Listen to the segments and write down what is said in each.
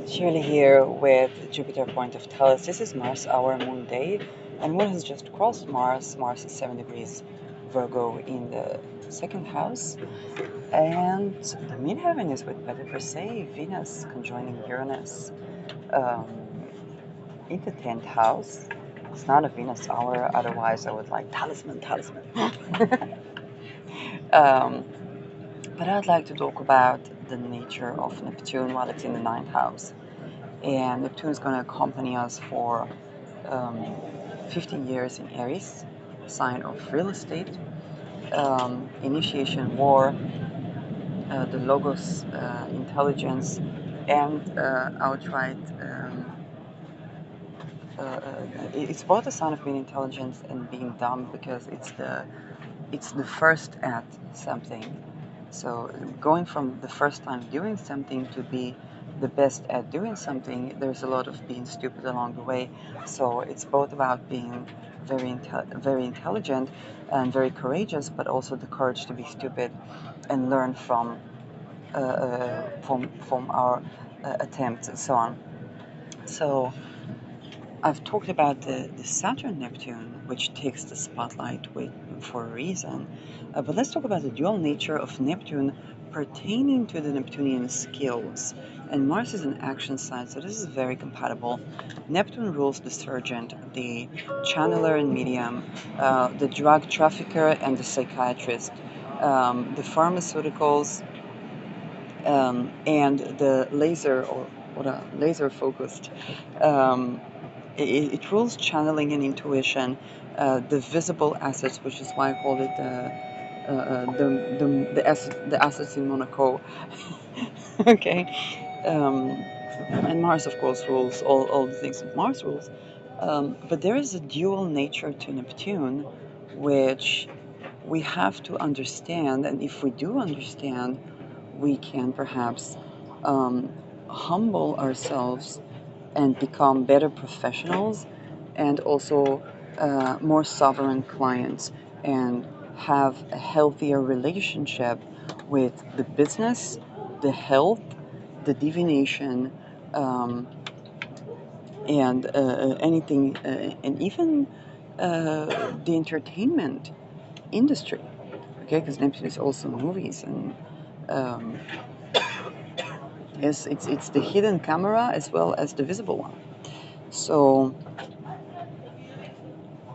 Shirley here with Jupiter Point of Tellus. This is Mars, our moon day, and moon has just crossed Mars. Mars is 7 degrees Virgo in the second house, and the midheaven is with Better per se, Venus conjoining Uranus um, in the 10th house. It's not a Venus hour, otherwise I would like talisman. um, but I'd like to talk about the nature of Neptune while it's in the ninth house. And Neptune is going to accompany us for 15 years in Aries, sign of real estate, initiation, war, the logos, intelligence, and outright. It's both a sign of being intelligent and being dumb because it's the first at something. So going from the first time doing something to be the best at doing something, there's a lot of being stupid along the way. So it's both about being very intelligent and very courageous, but also the courage to be stupid and learn from our attempts and so on. So I've talked about the Saturn Neptune, which takes the spotlight for a reason. But let's talk about the dual nature of Neptune pertaining to the Neptunian skills. And Mars is an action sign, so this is very compatible. Neptune rules the surgeon, the channeler and medium, the drug trafficker and the psychiatrist, the pharmaceuticals, and the laser or the laser focused. Um, it rules channeling and intuition, the visible assets, which is why I called it the assets in Monaco. Okay, and Mars, of course, rules all the things that Mars rules. But there is a dual nature to Neptune, which we have to understand, and if we do understand, we can perhaps humble ourselves and become better professionals and also more sovereign clients and have a healthier relationship with the business, the health, the divination, um, and anything, and even the entertainment industry. Okay, because Neptune is also movies and um, yes, it's the hidden camera as well as the visible one. So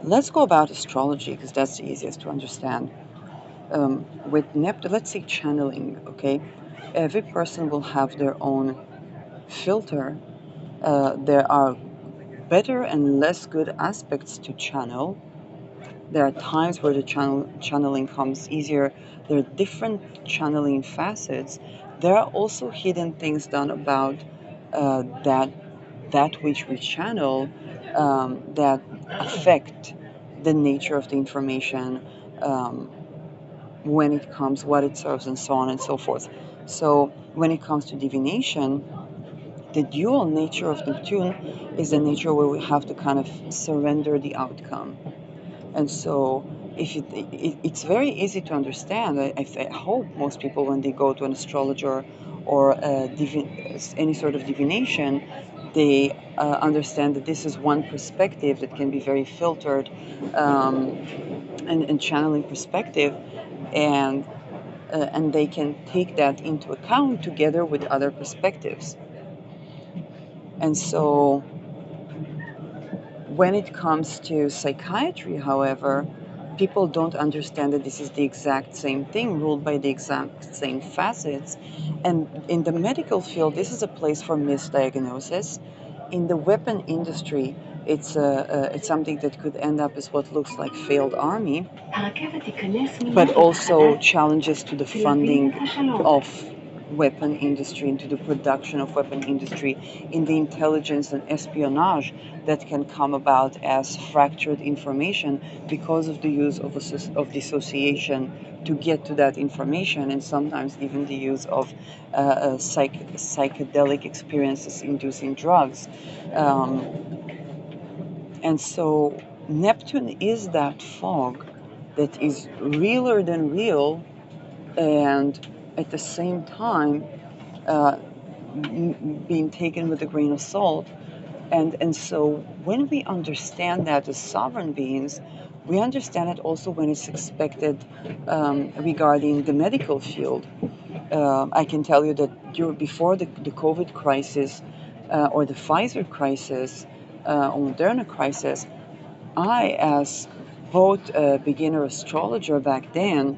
let's go about astrology because that's the easiest to understand. With Neptune, let's say channeling, okay? Every person will have their own filter. There are better and less good aspects to channel. There are times where the channeling comes easier. There are different channeling facets. There are also hidden things done about that which we channel that affect the nature of the information, um, when it comes, what it serves, and so on and so forth. So when it comes to divination, the dual nature of Neptune is the nature where we have to kind of surrender the outcome. And so if it's very easy to understand. I hope most people, when they go to an astrologer or any sort of divination, they understand that this is one perspective that can be very filtered, and channeling perspective, and they can take that into account together with other perspectives. And so when it comes to psychiatry, however, people don't understand that this is the exact same thing, ruled by the exact same facets. And in the medical field, this is a place for misdiagnosis. In the weapon industry, it's something that could end up as what looks like failed army, but also challenges to the funding of weapon industry, into the production of weapon industry, in the intelligence and espionage that can come about as fractured information because of the use of dissociation to get to that information, and sometimes even the use of psychedelic experiences inducing drugs. And so Neptune is that fog that is realer than real, and at the same time uh, being taken with a grain of salt. And so when we understand that as sovereign beings, we understand it also when it's expected regarding the medical field. I can tell you that before the COVID crisis or the Pfizer crisis or Moderna crisis, I, as both a beginner astrologer back then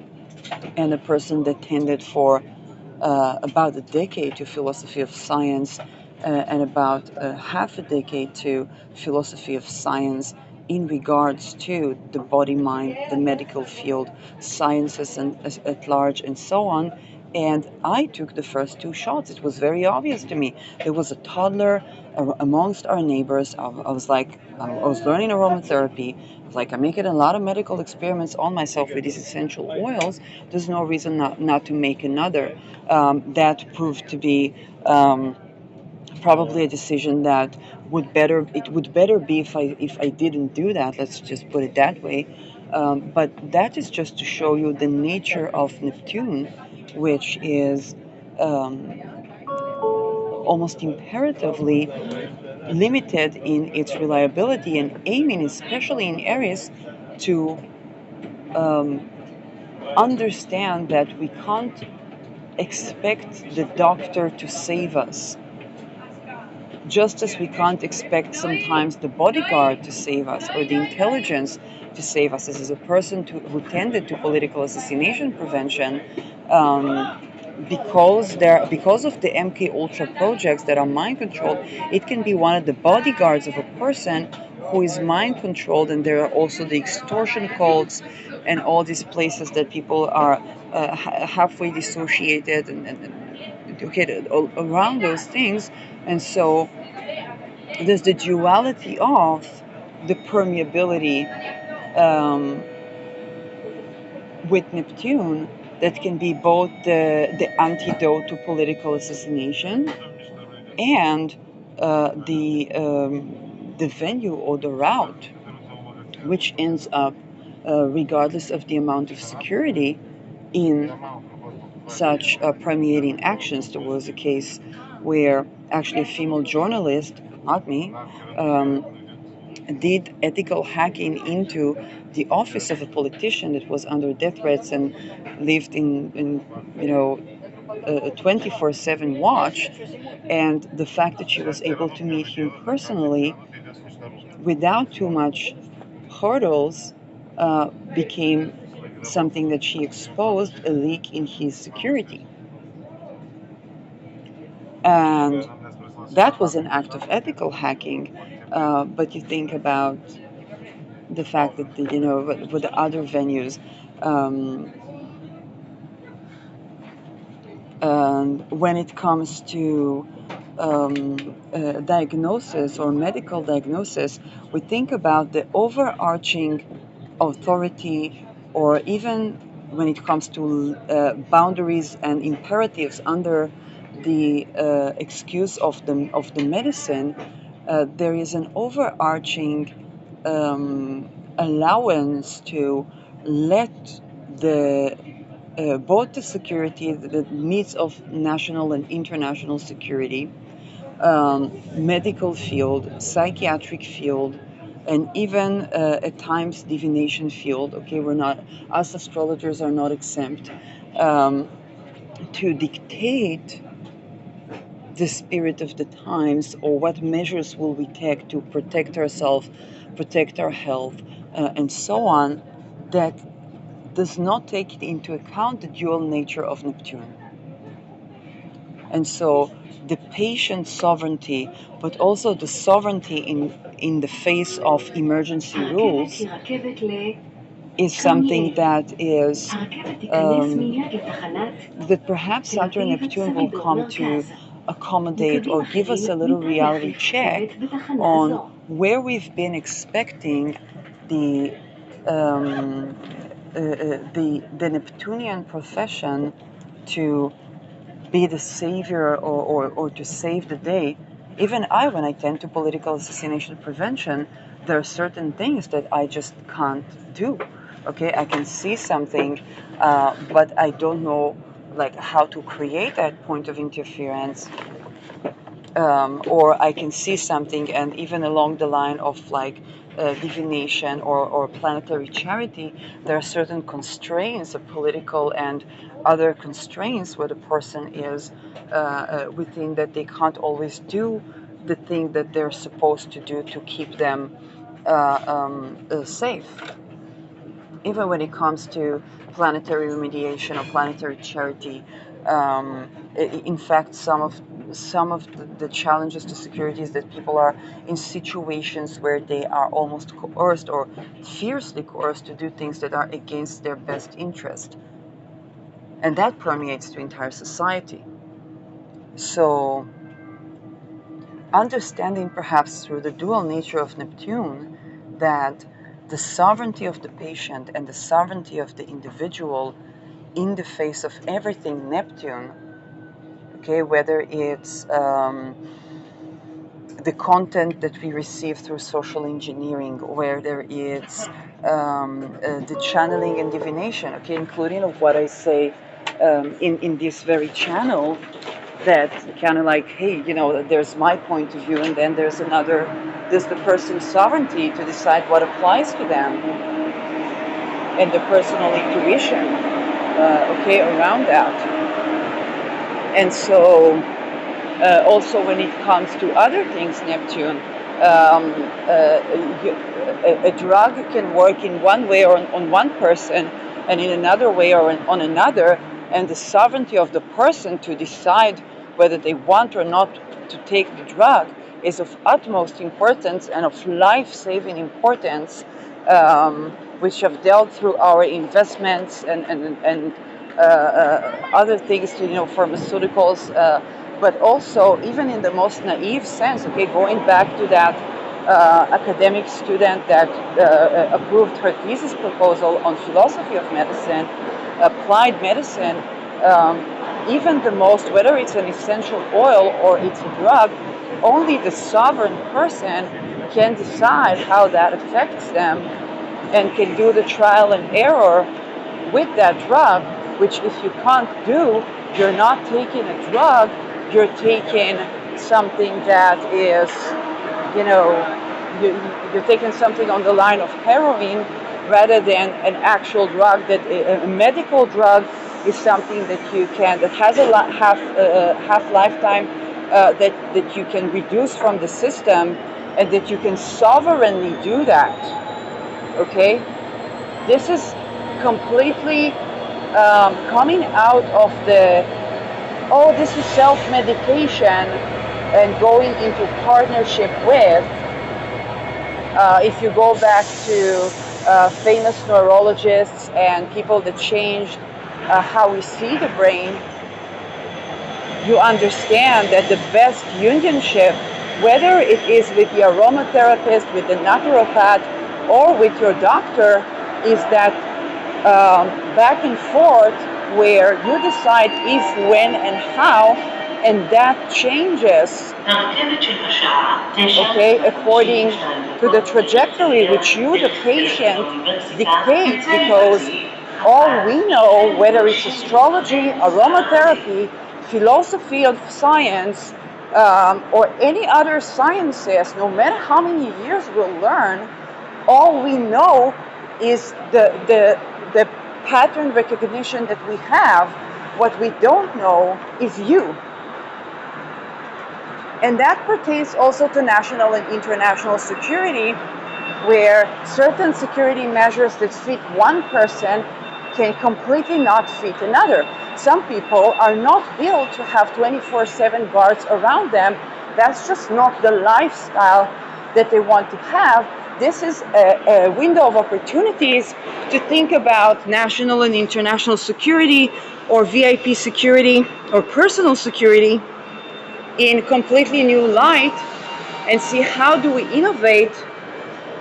and a person that tended for about a decade to philosophy of science and about half a decade to philosophy of science in regards to the body mind, the medical field, sciences and, at large, and so on. And I took the first two shots. It was very obvious to me. There was a toddler amongst our neighbors. I was like, I was learning aromatherapy. I was like, I'm making a lot of medical experiments on myself with these essential oils. There's no reason not to make another. That proved to be probably a decision that would better be if I didn't do that. Let's just put it that way. But that is just to show you the nature of Neptune, which is um, almost imperatively limited in its reliability and aiming, especially in Aries, to um, understand that we can't expect the doctor to save us, just as we can't expect sometimes the bodyguard to save us or the intelligence to save us. This is a person who tended to political assassination prevention, because of the MK Ultra projects that are mind controlled. It can be one of the bodyguards of a person who is mind controlled, and there are also the extortion cults and all these places that people are halfway dissociated and okay, around those things. And so there's the duality of the permeability with Neptune that can be both the antidote to political assassination and the venue or the route, which ends up, regardless of the amount of security, in such permeating actions. There was a case where actually a female journalist, not me, did ethical hacking into the office of a politician that was under death threats and lived in you know, a 24/7 watch. And the fact that she was able to meet him personally without too much hurdles became something that she exposed, a leak in his security. And that was an act of ethical hacking. But you think about the fact that with the other venues, um, and when it comes to diagnosis or medical diagnosis, we think about the overarching authority, or even when it comes to boundaries and imperatives under the excuse of the medicine. There is an overarching allowance to let the both the security, the needs of national and international security, medical field, psychiatric field, and even at times divination field. Okay, we're not, us astrologers are not exempt, to dictate the spirit of the times, or what measures will we take to protect ourselves, protect our health, and so on, that does not take into account the dual nature of Neptune. And so the patient sovereignty, but also the sovereignty in the face of emergency rules, is something that is that perhaps Saturn and Neptune will come to accommodate or give us a little reality check on where we've been expecting the the Neptunian profession to be the savior, or to save the day. Even I, when I tend to political assassination prevention, there are certain things that I just can't do. Okay, I can see something, but I don't know like how to create that point of interference, or I can see something, and even along the line of like divination or planetary charity, there are certain constraints of political and other constraints where the person is within, that they can't always do the thing that they're supposed to do to keep them safe. Even when it comes to planetary remediation or planetary charity, in fact, some of the challenges to security is that people are in situations where they are almost coerced or fiercely coerced to do things that are against their best interest, and that permeates the entire society. So, understanding perhaps through the dual nature of Neptune that the sovereignty of the patient and the sovereignty of the individual in the face of everything Neptune, okay, whether it's the content that we receive through social engineering, whether it's the channeling and divination, okay, including of what I say in this very channel, that kind of like, hey, you know, there's my point of view, and then there's the person's sovereignty to decide what applies to them, and the personal intuition, okay, around that. And so, also when it comes to other things, Neptune, a drug can work in one way or on one person, and in another way or on another, and the sovereignty of the person to decide whether they want or not to take the drug is of utmost importance and of life-saving importance, which have dealt through our investments and other things, you know, pharmaceuticals, but also even in the most naive sense, okay, going back to that academic student that approved her thesis proposal on philosophy of medicine, applied medicine, even the most, whether it's an essential oil or it's a drug, only the sovereign person can decide how that affects them and can do the trial and error with that drug, which if you can't do, you're not taking a drug, you're taking something that is, you know, you're taking something on the line of heroin rather than an actual drug. That a medical drug is something that you can, that has a half lifetime, that you can reduce from the system, and that you can sovereignly do that. Okay, this is completely coming out of the, oh, this is self-medication, and going into partnership with, if you go back to famous neurologists and people that changed how we see the brain, you understand that the best unionship, whether it is with the aromatherapist, with the naturopath, or with your doctor, is that back and forth where you decide if, when, and how, and that changes, okay, according to the trajectory which you, the patient, dictate, because all we know, whether it's astrology, aromatherapy, philosophy of science, or any other sciences, no matter how many years we'll learn, all we know is the pattern recognition that we have. What we don't know is you. And that pertains also to national and international security, where certain security measures that fit one person can completely not fit another. Some people are not built to have 24/7 guards around them. That's just not the lifestyle that they want to have. This is a window of opportunities to think about national and international security, or VIP security, or personal security in completely new light, and see how do we innovate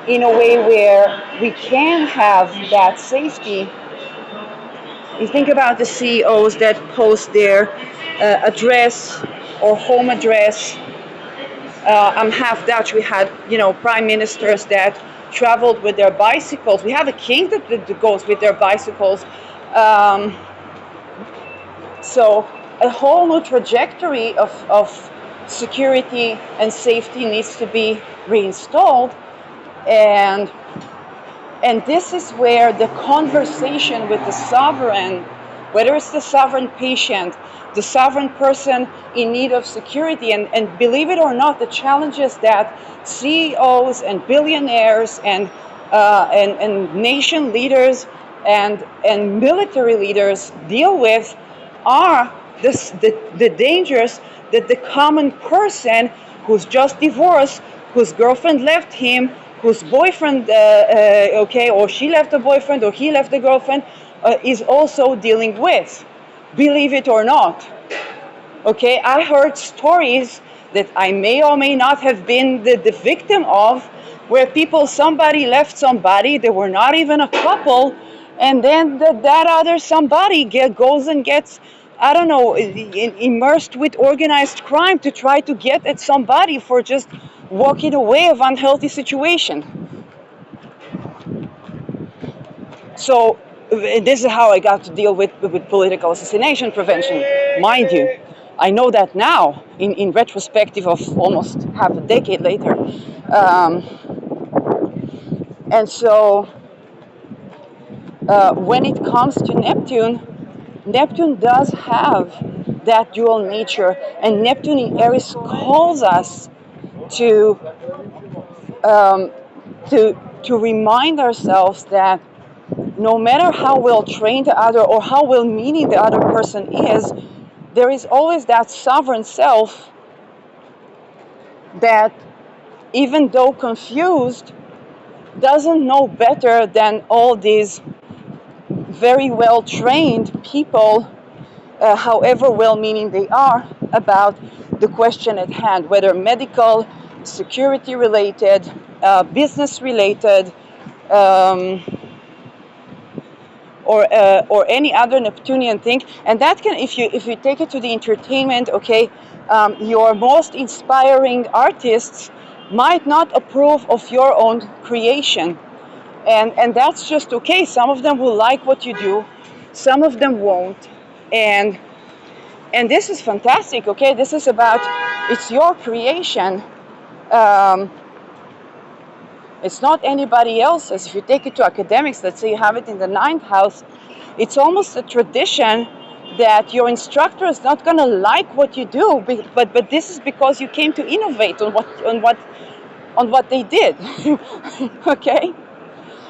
in a way where we can have that safety. You think about the CEOs that post their address or home address. I'm half Dutch. We had, you know, prime ministers that traveled with their bicycles. We have a king that goes with their bicycles. So a whole new trajectory of security and safety needs to be reinstalled. And this is where the conversation with the sovereign, whether it's the sovereign patient, the sovereign person in need of security, and believe it or not, the challenges that CEOs and billionaires and nation leaders and military leaders deal with are the dangers that the common person who's just divorced, whose girlfriend left him, whose boyfriend, okay, or she left a boyfriend, or he left a girlfriend, is also dealing with, believe it or not. Okay, I heard stories that I may or may not have been the victim of, where somebody left somebody, they were not even a couple, and then that other somebody goes and gets, I don't know, immersed with organized crime to try to get at somebody for just walking away of unhealthy situation. So this is how I got to deal with political assassination prevention, mind you. I know that now, in retrospective of almost half a decade later. And so when it comes to Neptune does have that dual nature, and Neptune in Aries calls us to remind ourselves that no matter how well trained the other or how well meaning the other person is, there is always that sovereign self that, even though confused, doesn't know better than all these very well trained people, however well meaning they are, about the question at hand, whether medical, security related, business related, um, or any other Neptunian thing. And that can, if you take it to the entertainment, okay, your most inspiring artists might not approve of your own creation, and that's just okay. Some of them will like what you do, some of them won't, and this is fantastic. Okay, this is about, it's your creation. Um, It's not anybody else's. If you take it to academics, let's say you have it in the ninth house, it's almost a tradition that your instructor is not going to like what you do, but this is because you came to innovate on what they did. Okay,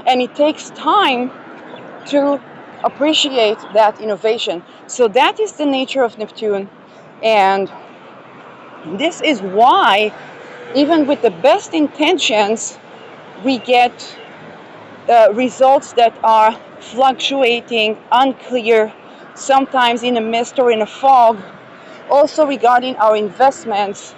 and it takes time to appreciate that innovation. So that is the nature of Neptune, and this is why, even with the best intentions, we get results that are fluctuating, unclear, sometimes in a mist or in a fog. Also regarding our investments,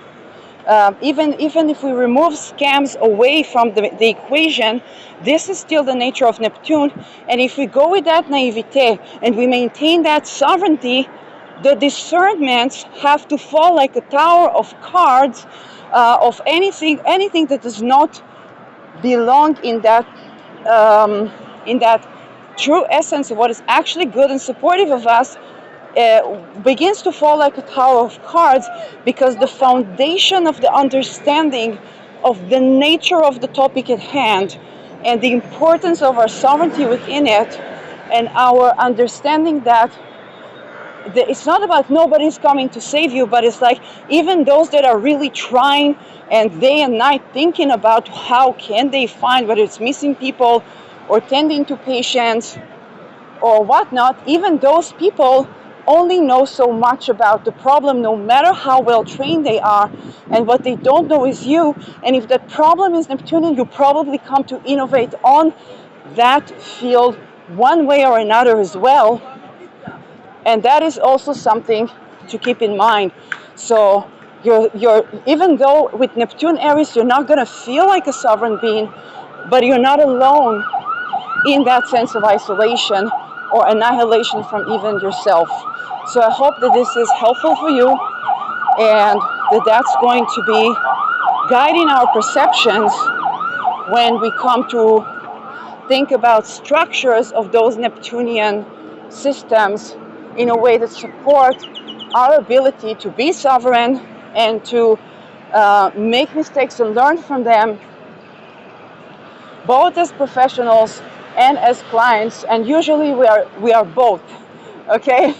even if we remove scams away from the equation, this is still the nature of Neptune. And if we go with that naivete and we maintain that sovereignty, the discernments have to fall like a tower of cards of anything that does not belong in that true essence of what is actually good and supportive of us, begins to fall like a tower of cards, because the foundation of the understanding of the nature of the topic at hand and the importance of our sovereignty within it, and our understanding that it's not about nobody's coming to save you, but it's like, even those that are really trying and day and night thinking about how can they find, whether it's missing people or tending to patients or whatnot, even those people only know so much about the problem, no matter how well trained they are, and what they don't know is you. And if that problem is Neptunian, you probably come to innovate on that field one way or another as well. And that is also something to keep in mind. So you're even though with Neptune Aries you're not going to feel like a sovereign being, but you're not alone in that sense of isolation or annihilation from even yourself. So I hope that this is helpful for you, and that's going to be guiding our perceptions when we come to think about structures of those Neptunian systems in a way that support our ability to be sovereign and to make mistakes and learn from them, both as professionals and as clients. And usually we are both, okay?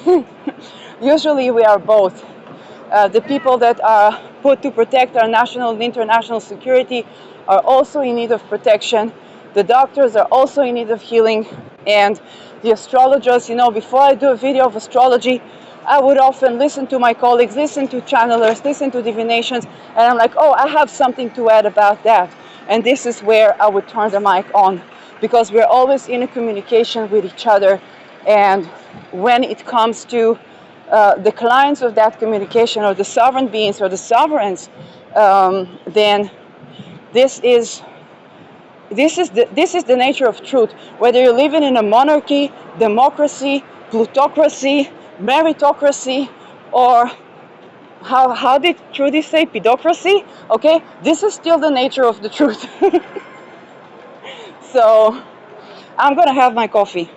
Usually we are both. The people that are put to protect our national and international security are also in need of protection. The doctors are also in need of healing. And the astrologers, you know, before I do a video of astrology, I would often listen to my colleagues, listen to channelers, listen to divinations, and I'm like, oh, I have something to add about that. And this is where I would turn the mic on, because we're always in a communication with each other. And when it comes to the clients of that communication, or the sovereign beings, or the sovereigns, then this is the nature of truth. Whether you're living in a monarchy, democracy, plutocracy, meritocracy, or how did Trudy say, pedocracy? Okay, this is still the nature of the truth. So I'm gonna have my coffee.